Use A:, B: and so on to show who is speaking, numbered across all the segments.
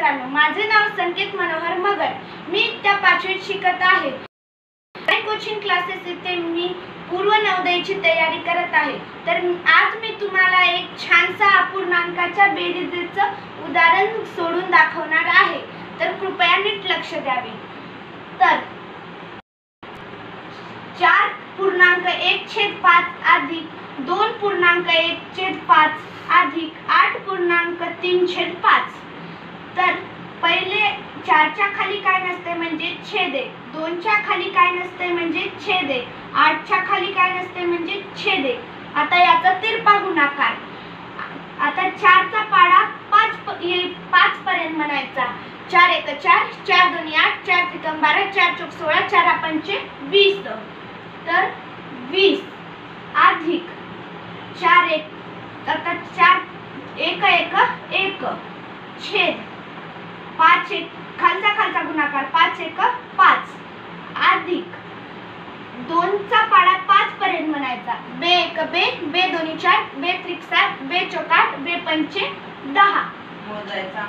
A: मित्रांनो, माझे नाव संकेत मनोहर मगर. मी इयत्ता 5वीत शिकत आहे. कोचिंग क्लासेस इथे मी पूर्व नवोदयची तयारी करत आहे. तर आज मी तुम्हाला एक छानसा अपूर्णांकाच्या बेरीजचं उदाहरण सोडून दाखवणार आहे. तर कृपया नीट लक्ष द्यावे. तर 4.1/5 अधिक 2.1/5 अधिक 8.3/5. तर पहिले 4च्या खाली काय नसते म्हणजे छेद 1, 2च्या खाली काय नसते म्हणजे छेद 1, 8च्या खाली काय नसते म्हणजे छेद 1. आता याचा तिरपा गुणाकार. आता 4चा पाडा 5 पर्यंत म्हणायचा. 4 × 1 = 4, 4 × 2 = 8, 4 × 3 = 12, 4 × 4 = 16, 4 × 5 = 20. तर 20 अधिक 4 1 आता 4 1 1 1 छेद 5 1 खालचा गुणाकार 5 1 5 अधिक 2चा पाडा 5 पर्यंत म्हणायचा. बे 1 बे, बे 2 = 4, बे 3 = 7, बे 4 = 8, बे 5 = 10
B: मोजायचा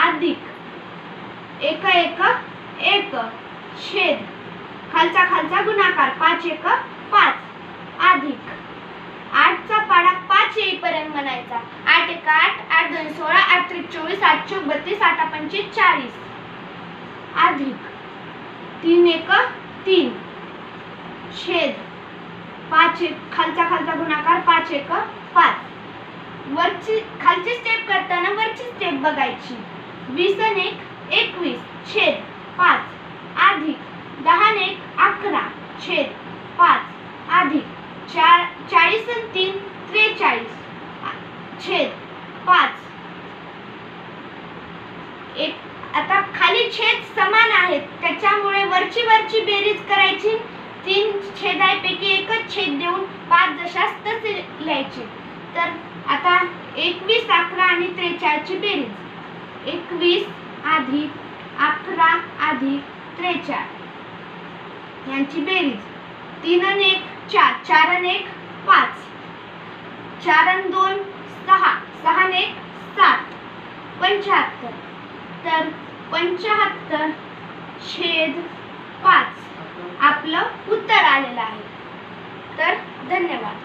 A: अधिक 1 1 1 छेद खालचा गुणाकार 5 1 5 अधिक 8चा पाडा 5 येईपर्यंत म्हणायचा. 8 1 8, 8 2 16, 8 3 24, 8 4 32, 8 5 40 अधिक 3 1 3 छेद 5 1 खालचा गुणाकार 5 1 5. वरची खालची स्टेप करताना वरची स्टेप बघायची. 20 1 21 छेद 5 अधिक 10 1 11 छेद 5 अधिक 40 3 43 छेद 5. आता खाली छेद समान आहेत त्याच्यामुळे वरची बेरीज करायची. 3 छेदांपैकी एकच छेद देऊन 5 जशास तसे लिहायचे. तर आता 21 11 आणि 43 ची बेरीज. 21 अधिक 11 अधिक 43 यांची बेरीज. 3 आणि 1 4, 4 आणि 1 5, 4 आणि 2 6, 6 आणि 1 7 75. तर 75 छेद 5 आपलं उत्तर आलेलं आहे. तर धन्यवाद.